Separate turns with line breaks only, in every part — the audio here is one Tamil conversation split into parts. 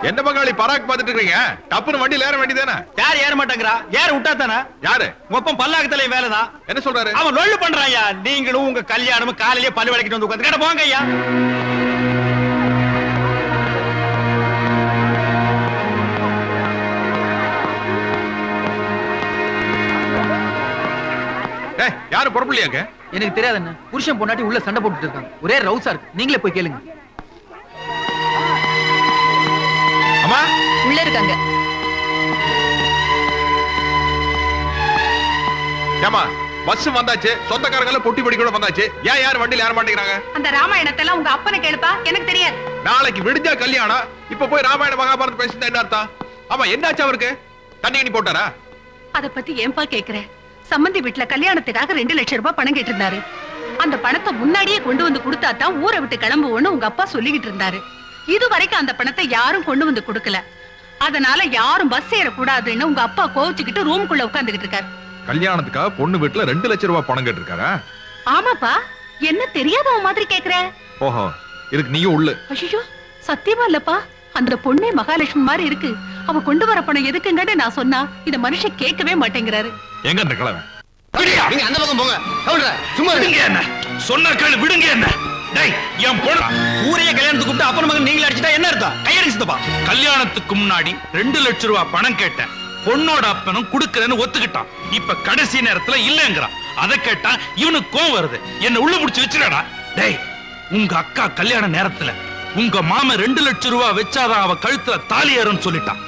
என்ன பங்காளி பராக் பாத்துட்டு இருக்கீங்க? டப்புனு வண்டியில ஏற வேண்டியதானே?
யார் ஏற மாட்டேங்கிறா? யார் விட்டா தானே?
யாரு?
மொப்பம் பல்லாக்கத்துல வேலைதான்.
என்ன சொல்றாரு?
அவன் லொள்ளு பண்றான் ஐயா. நீங்களும் உங்க கல்யாணமும் காலையிலேயே பல்லு விளக்கிட்டு வந்து உட்காந்து கேட்ட போங்க ஐயா.
யாரு பொறுப்பில்லையாங்க?
எனக்கு தெரியாது என்ன. புருஷன் பொண்டாட்டி உள்ள சண்டை போட்டுட்டு இருக்காங்க. ஒரே ரவுசா இருக்கு. நீங்களே போய் கேளுங்க.
அம்மா
உள்ள இருக்காங்க.
ஏமா பஸ் வந்தாச்சு, சொந்தக்காரங்க பொட்டி படி கூட வந்தாச்சு. ஏன் யார் வண்டியில ஏற மாட்டேங்கிறாங்க?
அந்த ராமாயணத்தை எல்லாம் உங்க அப்பனை கேளுப்பா, எனக்கு தெரியாது.
நாளைக்கு விடிஞ்சா கல்யாணம். இப்ப போய் ராமாயண மகாபாரத பேசிட்டு என்ன அர்த்தம்? ஆமா என்னாச்சு அவருக்கு? தண்ணி கிணி போட்டாரா?
அத பத்தி ஏன்பா கேக்குறேன்? சம்பந்தி வீட்டுல கல்யாணத்துக்காக 2 லட்சம் ரூபாய் பணம் கேட்டு இருந்தாரு. அந்த பணத்தை முன்னாடியே கொண்டு வந்து கொடுத்தா தான் ஊரை விட்டு கிளம்புவோன்னு உங்க அப்பா சொல்லிக்கிட்டு இருந்தாரு. இது வரைக்கும் அந்த பணத்தை யாரும் கொண்டு வந்து கொடுக்கல. அதனால யாரும் பஸ் ஏறக்கூடாதுன்னு உங்க அப்பா கோவிச்சுக்கிட்டு ரூம்குள்ள உட்கார்ந்துகிட்டு இருக்காரு.
கல்யாணத்துக்காக பொண்ணு வீட்டுல 2 லட்சம் ரூபாய் பணம் கேட்டு இருக்காரா?
ஆமாப்பா. என்ன தெரியாதவ மாதிரி கேக்குற?
ஓஹோ, இதுக்கு நீயும் உள்ள.
ஐயோ சத்தியமா இல்லப்பா. அந்த பொண்ணே மகாலட்சுமி மாதிரி இருக்கு. அவ கொண்டு வர பணம் எதுக்குங்கன்னு நான் சொன்னா இந்த மனுஷன் கேட்கவே மாட்டேங்கிறாரு.
எங்க இந்த கிழவன்?
நீங்க அந்த பக்கம் போங்க. சும்மா விடுங்க என்ன சொன்ன கேளு. விடுங்க என்ன? டேய் என் பொண்ணு ஊரையே கல்யாணத்துக்கு கூப்பிட்டு அப்பன் மகன் நீங்களே அடிச்சிட்டா என்ன அர்த்தம்? கையடி சித்தப்பா. கல்யாணத்துக்கு முன்னாடி 2 லட்சம் ரூபாய் பணம் கேட்டேன். பொண்ணோட அப்பனும் குடுக்கறேன்னு ஒத்துக்கிட்டான். இப்ப கடைசி நேரத்துல இல்லங்கிறான். அதை கேட்டா இவனுக்கு கோவம் வருது. என்ன உள்ள புடிச்சு வச்சிடா. டேய் உங்க அக்கா கல்யாண நேரத்துல உங்க மாமன் 2 லட்சம் ரூபாய் வச்சாதான் அவ கழுத்துல தாலி ஏறும்னு சொல்லிட்டான்.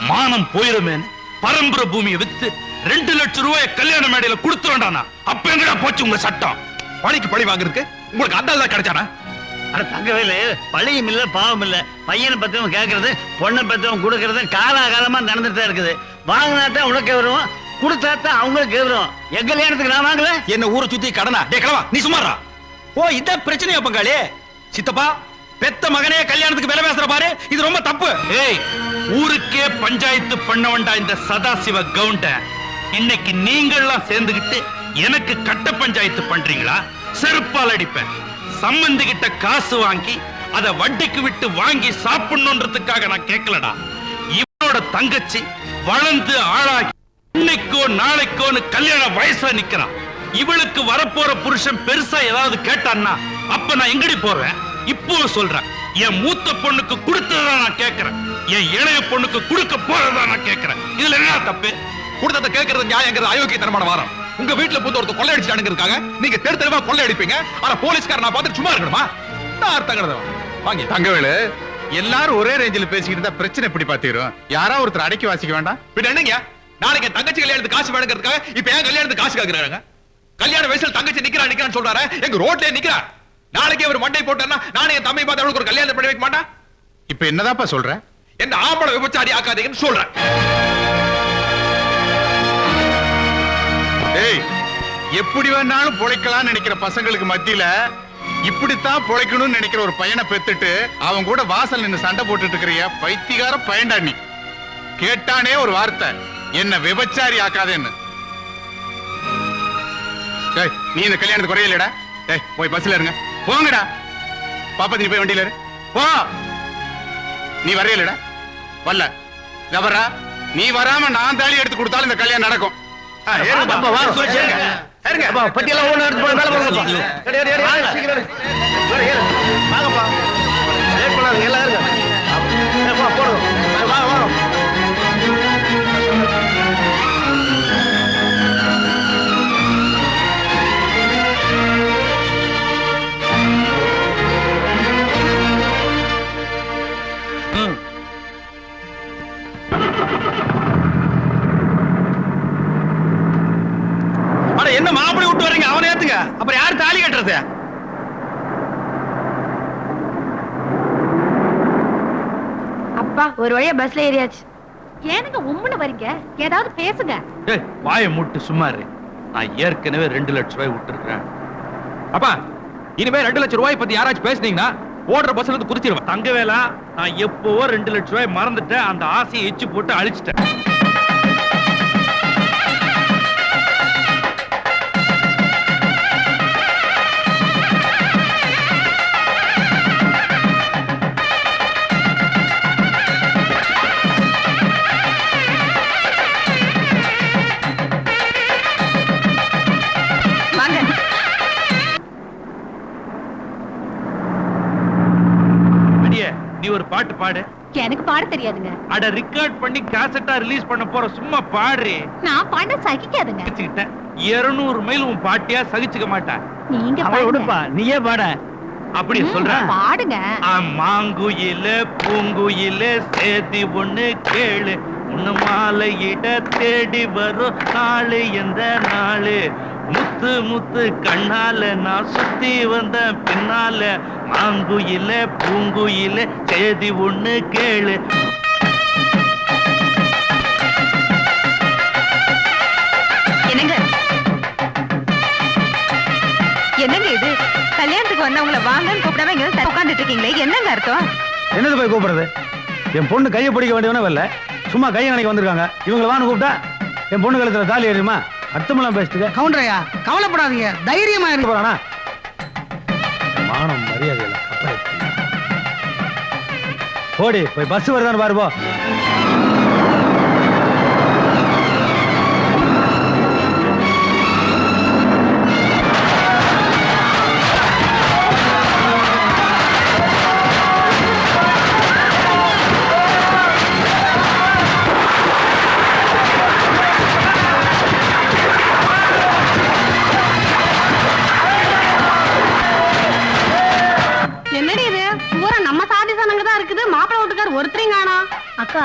மானம் போயிருமேன்னு பரம்பரை பூமியை வித்து 2 லட்சம் ரூபாய் கல்யாண மேடையில கொடுத்துருவானா? அப்ப எங்கடா போச்சு உங்க சட்டம்?
பணிக்கு பழி வாங்குறதுக்கு உங்களுக்கு அந்த தான் கிடைச்சானா?
அட தங்கவேலு, பழியும் இல்ல பாவம் இல்ல. பையனை பத்தியும் கேட்கறது, பொண்ணை பத்தியும் கொடுக்கறது காலாகாலமா நடந்துட்டு இருக்குது. வாங்கினாத்தான் உனக்கு வரும், கொடுத்தாத்தான் அவங்களுக்கு வரும். எங்க கல்யாணத்துக்கு நான் வாங்கல.
என்ன ஊரை சுத்தி கடனா? டே கிழவா நீ சும்மாறா. ஓ இதான் பிரச்சனையா பங்காளி? சித்தப்பா பெத்த மகனே கல்யாணத்துக்கு விலை பேசுற பாரு. இது ரொம்ப தப்பு. ஏய் ஊருக்கே பஞ்சாயத்து பண்ண வேண்டா இந்த சதாசிவ கவுண்ட. இன்னைக்கு நீங்கள்லாம் சேர்ந்துகிட்டு எனக்கு கட்ட பஞ்சாயத்து பண்றீங்களா? செருப்பால் அடிப்பேன். சம்பந்தி கிட்ட காசு வாங்கி அத வட்டிக்கு விட்டு வாங்கி சாப்பிடணுன்றதுக்காக நான் கேட்கலடா. இவனோட தங்கச்சி வளர்ந்து ஆளாகி இன்னைக்கோ நாளைக்கோன்னு கல்யாண வயசுல நிக்கிறான். இவளுக்கு வரப்போற புருஷன் பெருசா ஏதாவது கேட்டான்னா அப்ப நான் எங்கடி போறேன்? இப்போ சொல்றேன், என் மூத்த பொண்ணுக்கு கொடுத்ததா நான் கேட்கிறேன். என் இளைய பொண்ணுக்கு கொடுக்க போறதா நான் கேட்கிறேன். இதுல என்ன தப்பு?
கொடுத்தத கேட்கறது நியாயங்கிறது அயோக்கியத்தனமான வாரம். உங்க வீட்டுல புது ஒருத்தர் கொள்ளை அடிச்சானுங்கிறதுக்காக நீங்க தெருவா கொள்ளை அடிப்பீங்க. ஆனா போலீஸ்காரன் நான் பார்த்து சும்மா இருக்கணுமா? நான் அர்த்தங்கிறத வாங்கி
தங்கவேலு, எல்லாரும் ஒரே ரேஞ்சில் பேசிக்கிட்டு தான் பிரச்சனை எப்படி பாத்தீரும்? யாரா ஒருத்தர் அடக்கி வாசிக்க வேண்டாம்.
பின்ன என்னங்க? நாளைக்கு என் தங்கச்சி கல்யாணத்துக்கு காசு வேணுங்கிறதுக்காக இப்ப ஏன் கல்யாணத்துக்கு காசு கேட்கிறாங்க? கல்யாண வயசுல தங்கச்சி நிக்கிறான்னு சொல்றாரு. எங்க ரோட்ல நிக்கிறா. நாளைக்கு ஒரு மண்டை போட்டா நானே என் தம்பி பார்த்து அவளுக்கு ஒரு கல்யாணம் பண்ணி வைக்க மாட்டா?
இப்ப என்னதான்ப்பா சொல்ற?
என்ன ஆம்பளை விபச்சாரி ஆக்காதீங்கன்னு சொல்றேன்.
ஏய், எப்படி வேணாலும் பொழைக்கலாம்னு நினைக்கிற பசங்களுக்கு மத்தியில இப்படித்தான் பொழைக்கணும்னு நினைக்கிற ஒரு பையனை பெத்துட்டு அவன் கூட வாசல் நின்னு சண்டை போட்டுட்டு இருக்கிறிய பைத்தியக்கார பையன்டா நீ. கேட்டானே ஒரு வார்த்தை, என்ன விபச்சாரி ஆக்காதேன்னு. டேய், நீ இந்த கல்யாணத்துக்கு குறையலடா. டேய், போய் பஸ்ல இருங்க. போங்கடா. பாப்பா நீ போய் வண்டியில இரு. போ. நீ வரையலடா. வரல. ஜபரா, நீ வராம நான் தாலி எடுத்து கொடுத்தாலும் இந்த கல்யாணம் நடக்கும்.
ஏறுங்க பாப்பா, வா சொல்லுங்க. ஏறுங்க. அப்பா பட்டியெல்லாம் ஒண்ணு எடுத்து போய் மேல போங்கப்பா. ஏறு சீக்கிரம். ஏறு. வாங்கப்பா. லேட் பண்ணாதீங்க, எல்லாம் ஏறுங்க. போ போடுங்க. வா வா. என்ன மாப்பிளை விட்டு வர்றீங்க? அவனை ஏத்துங்க. அப்புறம் யாரு தாலி கட்டுறது?
அப்பா ஒரு வழியா பஸ்ல ஏறியாச்சு. ஏனுங்க உம்முன்னு வரீங்க? ஏதாவது பேசுங்க.
ஏய் வாயை மூட்டு சும்மா இரு. நான் ஏற்கனவே 2 லட்சம் ரூபாய் விட்டுருக்கேன்.
அப்பா இனிமே 2 லட்சம் ரூபாய் பத்தி யாராச்சும் பேசுனீங்கன்னா ஓடுற பஸ்ல இருந்து குதிச்சிருவேன்.
தங்கவேலா, நான் எப்பவோ 2 லட்சம் ரூபாய் மறந்துட்டேன். அந்த ஆசையை எச்சு போட்டு அழிச்சிட்டேன். பாட்டு பாடு.
எனக்கு பாட தெரியாதுங்க.
அட ரெக்கார்ட் பண்ணி கேசட்டா ரிலீஸ் பண்ண போற, சும்மா பாடுறே.
நான் பாட சகிக்காதுங்க.
200 மைல் உன் பாட்டியா சகிச்சுக்க மாட்டா.
நீங்க
அவளை விடுப்பா, நீயே பாட.
அப்படி சொல்ற.
பாடுங்க.
மாங்குயில பூங்குயில சேதி ஒண்ணு கேளு, உன்ன மாலையிட தேடி வரும் நாளு எந்த நாளு, முத்து முத்து கண்ணால நான் சுத்தி வந்த பின்னால, மாங்குயில பூங்குயில சேதி ஒண்ணு கேளு.
என்னங்க என்னங்க இது? கல்யாணத்துக்கு வந்தவங்கள வாங்கன்னு கூப்பிடாம இங்க உட்கார்ந்துட்டு இருக்கீங்களே, என்னங்க அர்த்தம்?
என்னது போய் கூப்பிடுறது? என் பொண்ணு கையை பிடிக்க வேண்டியவனே வரல, சும்மா கையை நினைக்க வந்திருக்காங்க. இவங்களை வான்னு கூப்பிட்டா என் பொண்ணு கழுத்துல தாலி ஏறியுமா? அர்த்தமெல்லாம் பேசிட்டு
கவுண்டரையா, கவலைப்படாதீங்க, தைரியமா இருங்க.
போறானா? மானம் மரியாதை இல்லை. போடி, போய் பஸ் வருதான்னு பாரு போ.
என்னடி இது? பூரா நம்ம சாதி சனங்க தான் இருக்குது, மாப்பிள்ளை வீட்டுக்கார் ஒருத்தரையும் காணோம்.
அக்கா,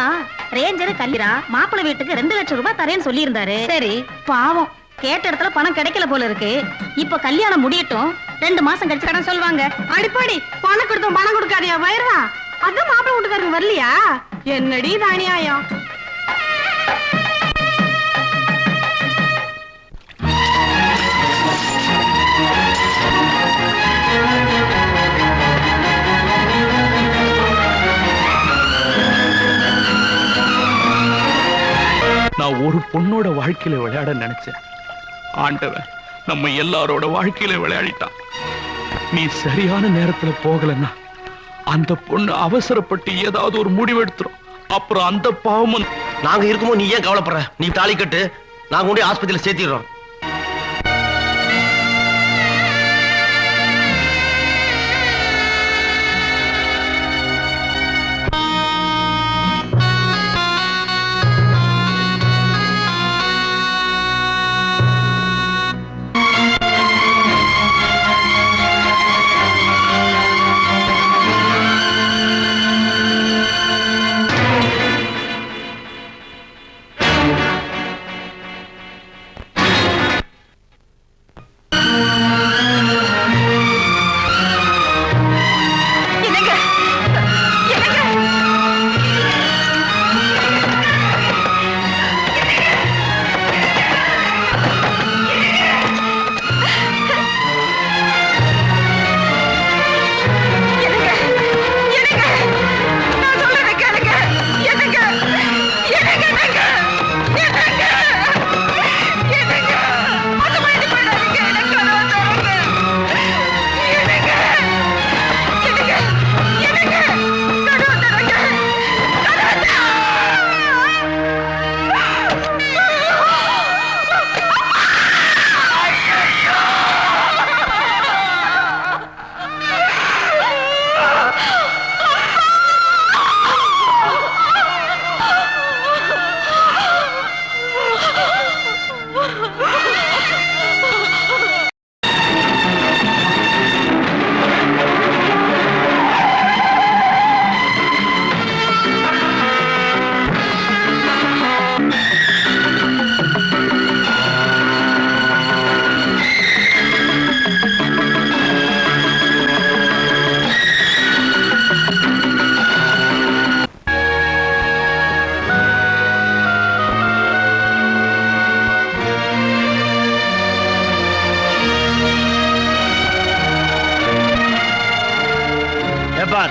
ரேஞ்சர் கல்லிரா மாப்பிள்ளை வீட்டுக்கு 2 லட்சம் ரூபாய் தரேன்னு சொல்லி இருந்தாரு.
சரி.
பாவம், கேட்ட இடத்துல பணம் கிடைக்கல போல இருக்கு. இப்ப கல்யாணம் முடியட்டும், 2 மாசம் கழிச்சு கடன் சொல்லுவாங்க.
அடிப்பாடி, பணம் கொடுத்தோம் பணம் கொடுக்காதியா வயிறா? அதான் மாப்பிள்ளை வீட்டுக்காரங்க வரலையா? என்னடி தானியாயம்?
நான் ஒரு பொண்ணோட வாழ்க்கையில விளையாட நினைச்சேன். ஆண்டவன் நம்ம எல்லாரோட வாழ்க்கையில விளையாடிட்டான். நீ சரியான நேரத்துல போகலன்னா அந்த பொண்ணு அவசரப்பட்டு ஏதாவது ஒரு முடிவெடுத்துரும். அப்புறம் அந்த பாவமும்.
நாங்க இருக்குமோ நீ ஏன் கவலைப்படுற? நீ தாலி கட்டு, நாங்க கொண்டு ஆஸ்பத்திரியில சேர்த்திடுறோம்.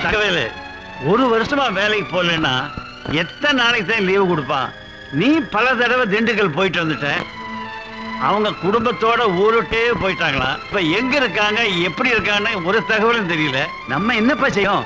தகவல், ஒரு வருஷமா வேலைக்கு போகலன்னா எத்தனை நாளைக்கு தான் லீவு கொடுப்பான்? நீ பல தடவை திண்டுக்கல் போயிட்டு வந்துட்ட. அவங்க குடும்பத்தோட ஊருட்டே போயிட்டாங்களா? இப்ப எங்க இருக்காங்க, எப்படி இருக்கான்னு ஒரு தகவலும் தெரியல. நம்ம என்னப்பா செய்யும்?